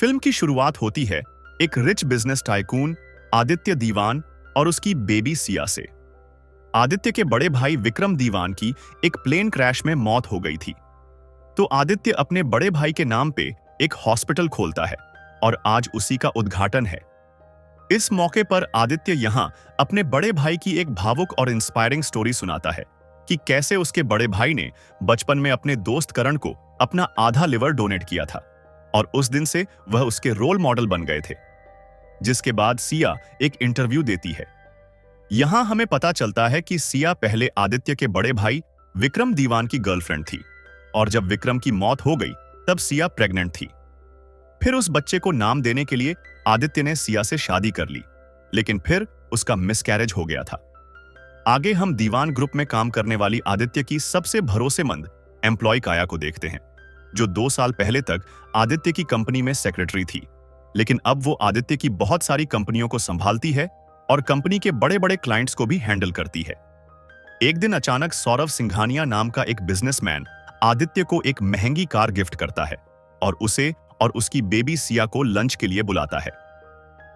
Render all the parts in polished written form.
Film की शुरुआत होती है एक रिच बिजनेस टाइकून आदित्य दीवान और उसकी बेबी सिया से। आदित्य के बड़े भाई विक्रम दीवान की एक प्लेन क्रैश में मौत हो गई थी, तो आदित्य अपने बड़े भाई के नाम पे एक हॉस्पिटल खोलता है और आज उसी का उद्घाटन है। इस मौके पर आदित्य यहां अपने बड़े भाई की एक भावुक और इंस्पायरिंग स्टोरी सुनाता है कि कैसे उसके बड़े भाई ने बचपन में अपने दोस्त करण को अपना आधा लिवर डोनेट किया था और उस दिन से वह उसके रोल मॉडल बन गए थे। जिसके बाद सिया एक इंटरव्यू देती है। यहां हमें पता चलता है कि सिया पहले आदित्य के बड़े भाई विक्रम दीवान की गर्लफ्रेंड थी और जब विक्रम की मौत हो गई तब सिया प्रेग्नेंट थी। फिर उस बच्चे को नाम देने के लिए आदित्य ने सिया से शादी कर ली, लेकिन फिर उसका मिसकैरेज हो गया था। आगे हम दीवान ग्रुप में काम करने वाली आदित्य की सबसे भरोसेमंद एम्प्लॉय काया को देखते हैं, जो 2 साल पहले तक आदित्य की कंपनी में सेक्रेटरी थी, लेकिन अब वो आदित्य की बहुत सारी कंपनियों को संभालती है और कंपनी के बड़े-बड़े क्लाइंट्स को भी हैंडल करती है। एक दिन अचानक सौरव सिंघानिया नाम का एक बिजनेसमैन आदित्य को एक महंगी कार गिफ्ट करता है और उसे और उसकी बेबी सिया को लंच के लिए बुलाता है।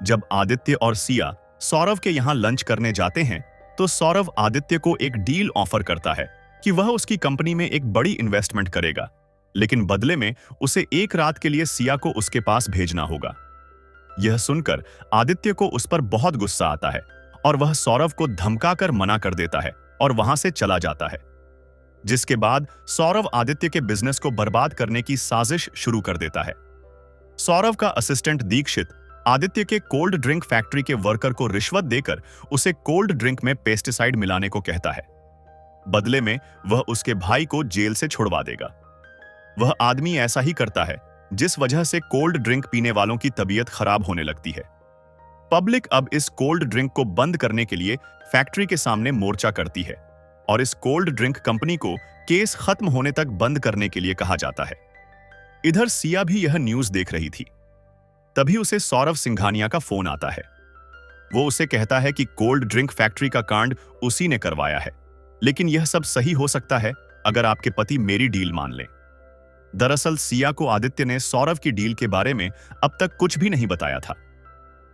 जब आदित्य और सिया सौरव के यहां लंच करने जाते हैं तो सौरव आदित्य को एक डील ऑफर करता है कि वह उसकी कंपनी में एक बड़ी इन्वेस्टमेंट करेगा, लेकिन बदले में उसे एक रात के लिए सिया को उसके पास भेजना होगा। यह सुनकर आदित्य को उस पर बहुत गुस्सा आता है और वह सौरव को धमकाकर मना कर देता है और वहां से चला जाता है। जिसके बाद सौरव आदित्य के बिजनेस को बर्बाद करने की साजिश शुरू कर देता है। सौरव का असिस्टेंट दीक्षित आदित्य के कोल्ड ड्रिंक फैक्ट्री के वर्कर को रिश्वत देकर उसे कोल्ड ड्रिंक में पेस्टिसाइड मिलाने को कहता है। बदले में वह उसके भाई को जेल से छुड़वा देगा। वह आदमी ऐसा ही करता है, जिस वजह से कोल्ड ड्रिंक पीने वालों की तबीयत खराब होने लगती है। पब्लिक अब इस कोल्ड ड्रिंक को बंद करने के लिए फैक्ट्री के सामने मोर्चा करती है और इस कोल्ड ड्रिंक कंपनी को केस खत्म होने तक बंद करने के लिए कहा जाता है। इधर सिया भी यह न्यूज देख रही थी। तभी उसे सौरव सिंघानिया का फोन आता है। वो उसे कहता है कि कोल्ड ड्रिंक फैक्ट्री का कांड उसी ने करवाया है, लेकिन यह सब सही हो सकता है अगर आपके पति मेरी डील मान लें। दरअसल सिया को आदित्य ने सौरव की डील के बारे में अब तक कुछ भी नहीं बताया था।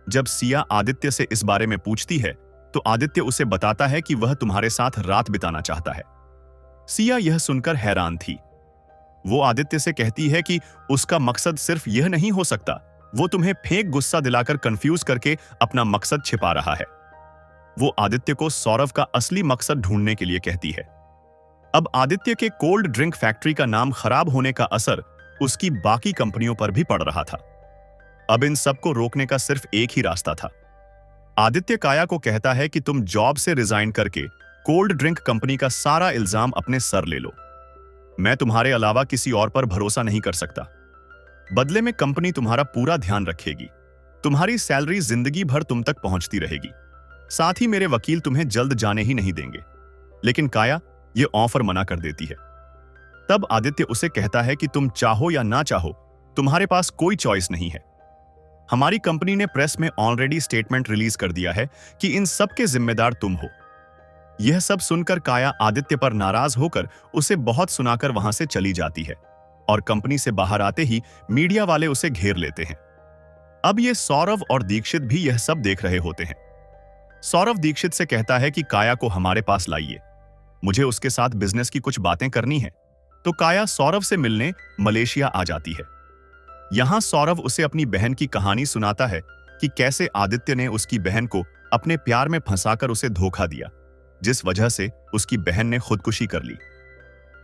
जब सिया आदित्य से इस बारे में पूछती है तो आदित्य उसे बताता है कि वह तुम्हारे साथ रात बिताना चाहता है। सिया यह सुनकर हैरान थी। वो आदित्य से कहती है कि उसका मकसद सिर्फ यह नहीं हो सकता, वो तुम्हें फेक गुस्सा दिलाकर कंफ्यूज करके अपना मकसद छिपा रहा है। वो आदित्य को सौरव का असली मकसद ढूंढने के लिए कहती है। अब आदित्य के कोल्ड ड्रिंक फैक्ट्री का नाम खराब होने का असर उसकी बाकी कंपनियों पर भी पड़ रहा था। अब इन सब को रोकने का सिर्फ एक ही रास्ता था। आदित्य काया को कहता है कि तुम जॉब से रिजाइन करके कोल्ड ड्रिंक कंपनी का सारा इल्जाम अपने सर ले लो। मैं तुम्हारे अलावा किसी और पर भरोसा नहीं कर सकता। बदले में कंपनी तुम्हारा पूरा ध्यान रखेगी। तुम्हारी सैलरी जिंदगी भर तुम तक पहुंचती रहेगी। साथ ही मेरे वकील तुम्हें जल्द जाने ही नहीं देंगे। लेकिन काया यह ऑफर मना कर देती है। तब आदित्य उसे कहता है कि तुम चाहो या ना चाहो, तुम्हारे पास कोई चॉइस नहीं है। हमारी कंपनी ने प्रेस में ऑलरेडी स्टेटमेंट रिलीज कर दिया है कि इन सब के जिम्मेदार तुम हो। यह सब सुनकर काया आदित्य पर नाराज होकर उसे बहुत सुनाकर वहां से चली जाती है और कंपनी से बाहर आते ही मीडिया वाले उसे घेर लेते हैं। अब ये सौरव और दीक्षित भी यह सब देख रहे होते हैं। सौरव दीक्षित से कहता है कि काया को हमारे पास लाइए, मुझे उसके साथ बिजनेस की कुछ बातें करनी है। तो काया सौरव से मिलने मलेशिया आ जाती है। यहां सौरव उसे अपनी बहन की कहानी सुनाता है कि कैसे आदित्य ने उसकी बहन को अपने प्यार में फंसाकर उसे धोखा दिया, जिस वजह से उसकी बहन ने खुदकुशी कर ली।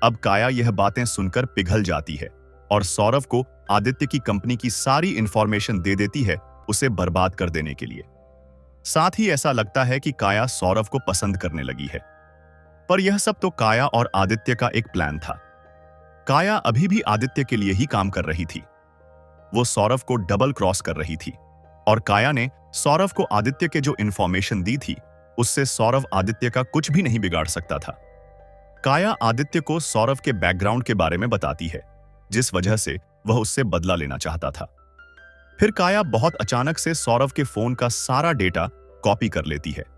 अब काया यह बातें सुनकर पिघल जाती है और सौरव को आदित्य की कंपनी की सारी इंफॉर्मेशन दे देती है उसे बर्बाद कर देने के लिए। साथ ही ऐसा लगता है कि काया सौरव को पसंद करने लगी है। पर यह सब तो काया और आदित्य का एक प्लान था। काया अभी भी आदित्य के लिए ही काम कर रही थी। वो सौरव को डबल क्रॉस कर रही थी और काया ने सौरव को आदित्य के जो इंफॉर्मेशन दी थी उससे सौरव आदित्य का कुछ भी नहीं बिगाड़ सकता था। काया आदित्य को सौरव के बैकग्राउंड के बारे में बताती है, जिस वजह से वह उससे बदला लेना चाहता था। फिर काया बहुत अचानक से सौरव के फोन का सारा डेटा कॉपी कर लेती है।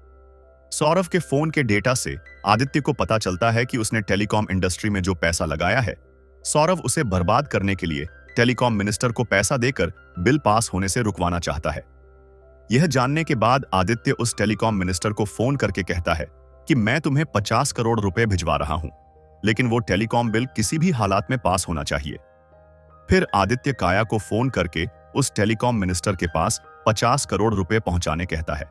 सौरव के फोन के डेटा से आदित्य को पता चलता है कि उसने टेलीकॉम इंडस्ट्री में जो पैसा लगाया है, सौरव उसे बर्बाद करने के लिए टेलीकॉम मिनिस्टर को पैसा देकर बिल पास होने से रुकवाना चाहता है। यह जानने के बाद आदित्य उस टेलीकॉम मिनिस्टर को फोन करके कहता है कि मैं तुम्हें 50 करोड़ रुपए भिजवा रहा हूं, लेकिन वो टेलीकॉम बिल किसी भी हालात में पास होना चाहिए। फिर आदित्य काया को फोन करके उस टेलीकॉम मिनिस्टर के पास 50 करोड़ रुपए पहुंचाने कहता है।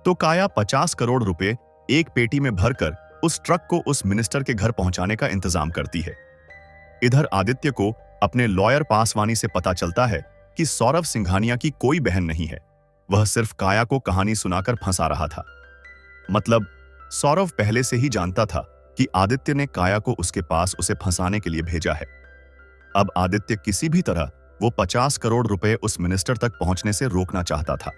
तो काया 50 करोड़ रुपए एक पेटी में भरकर उस ट्रक को उस मिनिस्टर के घर पहुंचाने का इंतजाम करती है। इधर आदित्य को अपने लॉयर पासवानी से पता चलता है कि सौरव सिंघानिया की कोई बहन नहीं है, वह सिर्फ काया को कहानी सुनाकर फंसा रहा था। मतलब सौरव पहले से ही जानता था कि आदित्य ने काया को उसके पास उसे फंसाने के लिए भेजा है। अब आदित्य किसी भी तरह वो 50 करोड़ रुपए उस मिनिस्टर तक पहुंचने से रोकना चाहता था।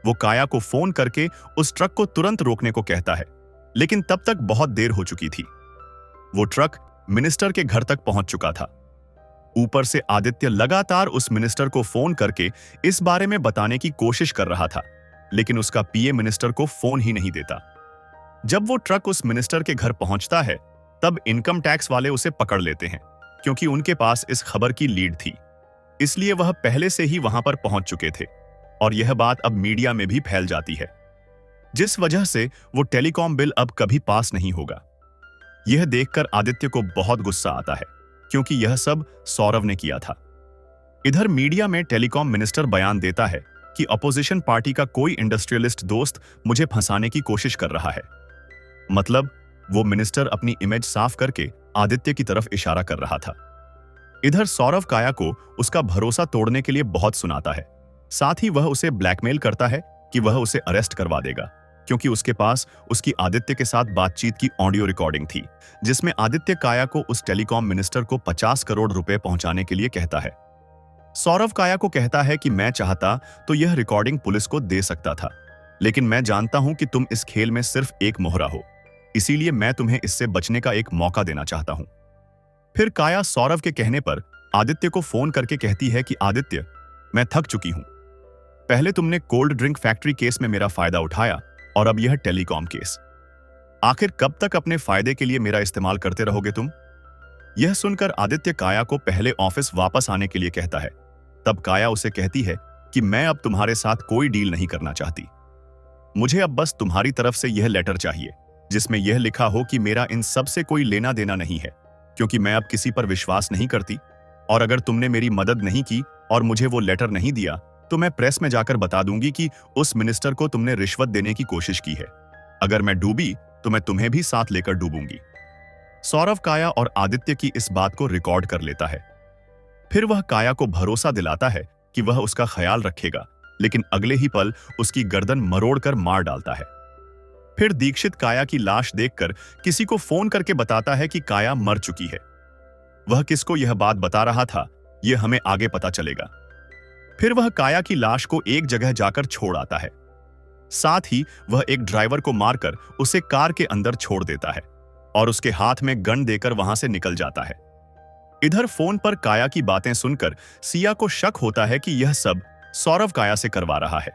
वो काया को फोन करके उस ट्रक को तुरंत रोकने को कहता है, लेकिन तब तक बहुत देर हो चुकी थी। वो ट्रक मिनिस्टर के घर तक पहुंच चुका था। ऊपर से आदित्य लगातार उस मिनिस्टर को फोन करके इस बारे में बताने की कोशिश कर रहा था, लेकिन उसका पीए मिनिस्टर को फोन ही नहीं देता। जब वो ट्रक उस मिनिस्टर के घर पहुंचता है, तब इनकम टैक्स वाले उसे पकड़ लेते हैं, क्योंकि उनके पास इस खबर की लीड थी। इसलिए वह पहले से ही वहां पर पहुंच चुके थे और यह बात अब मीडिया में भी फैल जाती है, जिस वजह से वो टेलीकॉम बिल अब कभी पास नहीं होगा। यह देखकर आदित्य को बहुत गुस्सा आता है, क्योंकि यह सब सौरव ने किया था। इधर मीडिया में टेलीकॉम मिनिस्टर बयान देता है कि अपोजिशन पार्टी का कोई इंडस्ट्रियलिस्ट दोस्त मुझे फंसाने की कोशिश कर रहा है। मतलब वो मिनिस्टर अपनी इमेज साफ करके आदित्य की तरफ इशारा कर रहा था। इधर सौरव काया को उसका भरोसा तोड़ने के लिए बहुत सुनाता है। साथ ही वह उसे ब्लैकमेल करता है कि वह उसे अरेस्ट करवा देगा, क्योंकि उसके पास उसकी आदित्य के साथ बातचीत की ऑडियो रिकॉर्डिंग थी, जिसमें आदित्य काया को उस टेलीकॉम मिनिस्टर को 50 करोड़ रुपए पहुंचाने के लिए कहता है। सौरव काया को कहता है कि मैं चाहता तो यह रिकॉर्डिंग पुलिस को दे सकता था, लेकिन मैं जानता हूं कि तुम इस खेल में सिर्फ एक मोहरा हो, इसीलिए मैं तुम्हें इससे बचने का एक मौका देना चाहता हूं। फिर काया सौरव के कहने पर आदित्य को फोन करके कहती है कि आदित्य, मैं थक चुकी हूं। पहले तुमने कोल्ड ड्रिंक फैक्ट्री केस में मेरा फायदा उठाया और अब यह टेलीकॉम केस। आखिर कब तक अपने फायदे के लिए मेरा इस्तेमाल करते रहोगे तुम? यह सुनकर आदित्य काया को पहले ऑफिस वापस आने के लिए कहता है। तब काया उसे कहती है कि मैं अब तुम्हारे साथ कोई डील नहीं करना चाहती। मुझे अब बस तुम्हारी तरफ से यह लेटर चाहिए, जिसमें यह लिखा हो कि मेरा इन सब से कोई लेना देना नहीं है, क्योंकि मैं अब किसी पर विश्वास नहीं करती, और अगर तुमने मेरी मदद नहीं की और मुझे वो लेटर नहीं दिया तो मैं प्रेस में जाकर बता दूंगी कि उस मिनिस्टर को तुमने रिश्वत देने की कोशिश की है। अगर मैं डूबी तो मैं तुम्हें भी साथ लेकर डूबूंगी। सौरव काया और आदित्य की इस बात को रिकॉर्ड कर लेता है। फिर वह काया को भरोसा दिलाता है कि वह उसका ख्याल रखेगा, लेकिन अगले ही पल उसकी गर्दन मरोड़कर मार डालता है। फिर दीक्षित काया की लाश देखकर किसी को फोन करके बताता है कि काया मर चुकी है। वह किसको यह बात बता रहा था, यह हमें आगे पता चलेगा। फिर वह काया की लाश को एक जगह जाकर छोड़ आता है। साथ ही वह एक ड्राइवर को मारकर उसे कार के अंदर छोड़ देता है और उसके हाथ में गन देकर वहां से निकल जाता है। इधर फोन पर काया की बातें सुनकर सिया को शक होता है कि यह सब सौरव काया से करवा रहा है।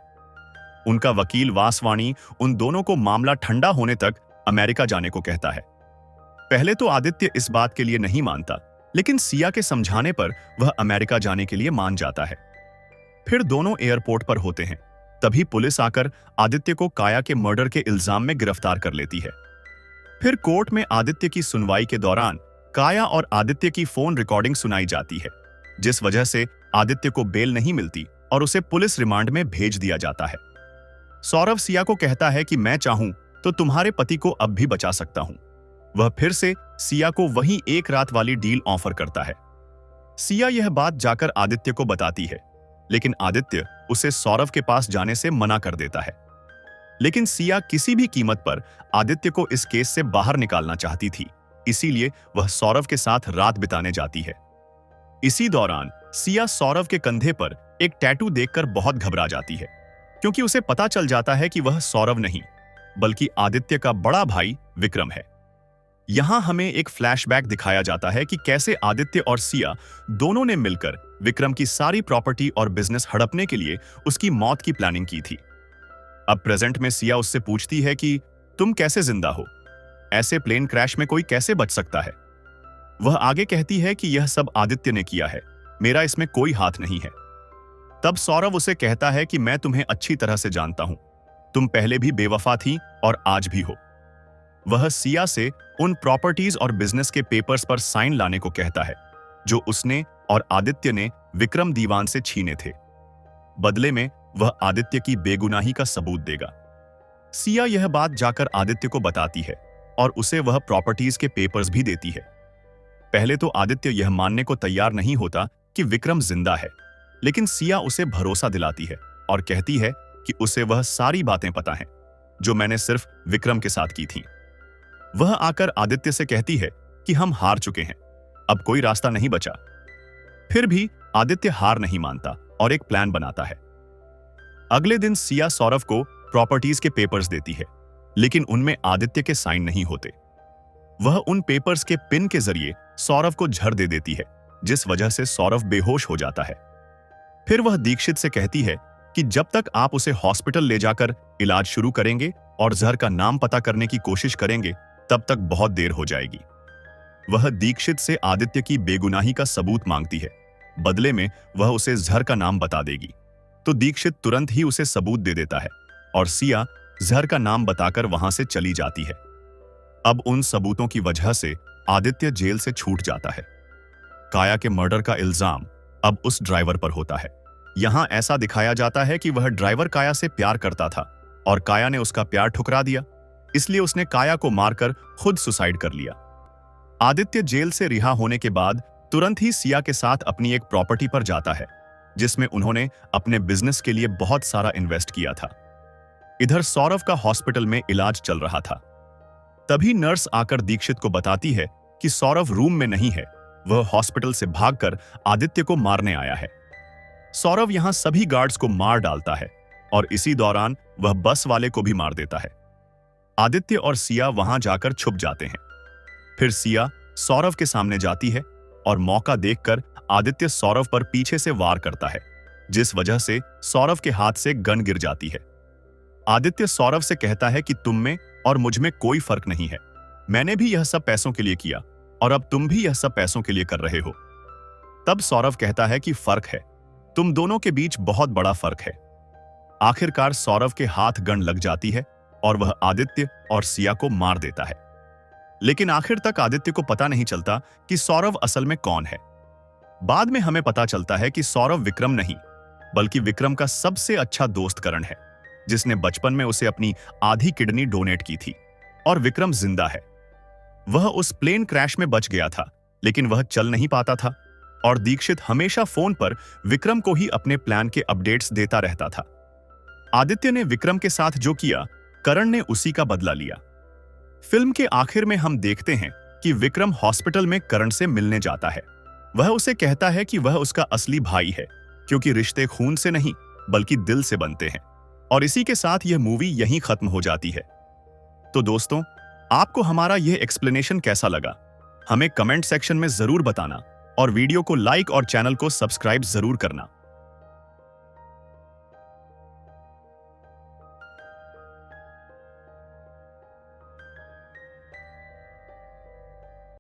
उनका वकील वासवाणी उन दोनों को मामला ठंडा होने तक अमेरिका जाने को कहता है। पहले तो आदित्य इस बात के लिए नहीं मानता, लेकिन सिया के समझाने पर वह अमेरिका जाने के लिए मान जाता है। फिर दोनों एयरपोर्ट पर होते हैं। तभी पुलिस आकर आदित्य को काया के मर्डर के इल्जाम में गिरफ्तार कर लेती है। फिर कोर्ट में आदित्य की सुनवाई के दौरान काया और आदित्य की फोन रिकॉर्डिंग सुनाई जाती है, जिस वजह से आदित्य को बेल नहीं मिलती और उसे पुलिस रिमांड में भेज दिया जाता है। सौरव सिया को कहता है कि मैं चाहूं तो तुम्हारे पति को अब भी बचा सकता हूं। वह फिर से सिया को वही एक रात वाली डील ऑफर करता है। सिया यह बात जाकर आदित्य को बताती है, लेकिन आदित्य उसे सौरव के पास जाने से मना कर देता है। लेकिन सिया किसी भी कीमत पर आदित्य को इस केस से बाहर निकालना चाहती थी, इसीलिए वह सौरव के साथ रात बिताने जाती है। इसी दौरान सिया सौरव के कंधे पर एक टैटू देखकर बहुत घबरा जाती है, क्योंकि उसे पता चल जाता है कि वह सौरव नहीं बल्कि आदित्य का बड़ा भाई विक्रम है। यहां हमें एक फ्लैशबैक दिखाया जाता है कि कैसे आदित्य और सिया दोनों ने मिलकर विक्रम की सारी प्रॉपर्टी और बिजनेस हड़पने के लिए उसकी मौत की प्लानिंग की थी। अब प्रेजेंट में सिया उससे पूछती है कि तुम कैसे जिंदा हो? ऐसे प्लेन क्रैश में कोई कैसे बच सकता है? वह आगे कहती है कि यह सब आदित्य ने किया है, मेरा इसमें कोई हाथ नहीं है। तब सौरभ उसे कहता है कि मैं तुम्हें अच्छी तरह से जानता हूं, तुम पहले भी बेवफा थी और आज भी हो। वह सिया से उन प्रॉपर्टीज और बिजनेस के पेपर्स पर साइन लाने को कहता है जो उसने और आदित्य ने विक्रम दीवान से छीने थे। बदले में वह आदित्य की बेगुनाही का सबूत देगा। सिया यह बात जाकर आदित्य को बताती है और उसे वह प्रॉपर्टीज के पेपर्स भी देती है। पहले तो आदित्य यह मानने को तैयार नहीं होता कि विक्रम जिंदा है, लेकिन सिया उसे भरोसा दिलाती है और कहती है कि उसे वह सारी बातें पता हैं जो मैंने सिर्फ विक्रम के साथ की थीं। वह आकर आदित्य से कहती है कि हम हार चुके हैं, अब कोई रास्ता नहीं बचा। फिर भी आदित्य हार नहीं मानता और एक प्लान बनाता है। अगले दिन सिया सौरभ को प्रॉपर्टीज के पेपर्स देती है, लेकिन उनमें आदित्य के साइन नहीं होते। वह उन पेपर्स के पिन के जरिए सौरभ को झड़ दे देती है, जिस वजह से सौरभ बेहोश हो जाता है। फिर वह दीक्षित से कहती है कि जब तक आप उसे हॉस्पिटल ले जाकर इलाज शुरू करेंगे और जहर का नाम पता करने की कोशिश करेंगे, तब तक बहुत देर हो जाएगी। वह दीक्षित से आदित्य की बेगुनाही का सबूत मांगती है। बदले में वह उसे जहर का नाम बता देगी, तो दीक्षित तुरंत ही उसे सबूत दे देता है और सिया जहर का नाम बताकर वहां से चली जाती है। अब उन सबूतों की वजह से आदित्य जेल से छूट जाता है। काया के मर्डर का इल्जाम अब उस ड्राइवर पर होता है। यहां ऐसा दिखाया जाता है कि वह ड्राइवर काया से प्यार करता था और काया ने उसका प्यार ठुकरा दिया, इसलिए उसने काया को मारकर खुद सुसाइड कर लिया। आदित्य जेल से रिहा होने के बाद तुरंत ही सिया के साथ अपनी एक प्रॉपर्टी पर जाता है, जिसमें उन्होंने अपने बिजनेस के लिए बहुत सारा इन्वेस्ट किया था। इधर सौरभ का हॉस्पिटल में इलाज चल रहा था। तभी नर्स आकर दीक्षित को बताती है कि सौरभ रूम में नहीं है, वह हॉस्पिटल से भागकर आदित्य को मारने आया है। सौरभ यहां सभी गार्ड्स को मार डालता है और इसी दौरान वह बस वाले को भी मार देता है। आदित्य और सिया वहां जाकर छुप जाते हैं। फिर सिया सौरभ के सामने जाती है और मौका देखकर आदित्य सौरभ पर पीछे से वार करता है, जिस वजह से सौरभ के हाथ से गन गिर जाती है। आदित्य सौरभ से कहता है कि तुम में और मुझ में कोई फर्क नहीं है, मैंने भी यह सब पैसों के लिए किया और अब तुम भी यह सब पैसों के लिए कर रहे हो। तब सौरभ कहता है कि फर्क है, तुम दोनों के बीच बहुत बड़ा फर्क है। आखिरकार सौरभ के हाथ गन लग जाती है और वह आदित्य और सिया को मार देता है। लेकिन आखिर तक आदित्य को पता नहीं चलता कि सौरभ असल में कौन है। बाद में हमें पता चलता है कि सौरभ विक्रम नहीं, बल्कि विक्रम का सबसे अच्छा दोस्त करण है, जिसने बचपन में उसे अपनी आधी किडनी डोनेट की थी। और विक्रम जिंदा है। वह उस प्लेन क्रैश में बच गया था, लेकिन वह चल नहीं पाता था और दीक्षित हमेशा फोन पर विक्रम को ही अपने प्लान के अपडेट्स देता रहता था। आदित्य ने विक्रम के साथ जो किया, करण ने उसी का बदला लिया। फिल्म के आखिर में हम देखते हैं कि विक्रम हॉस्पिटल में करण से मिलने जाता है। वह उसे कहता है कि वह उसका असली भाई है, क्योंकि रिश्ते खून से नहीं बल्कि दिल से बनते हैं। और इसी के साथ यह मूवी यहीं खत्म हो जाती है। तो दोस्तों, आपको हमारा यह एक्सप्लेनेशन कैसा लगा, हमें कमेंट सेक्शन में जरूर बताना और वीडियो को लाइक और चैनल को सब्सक्राइब जरूर करना।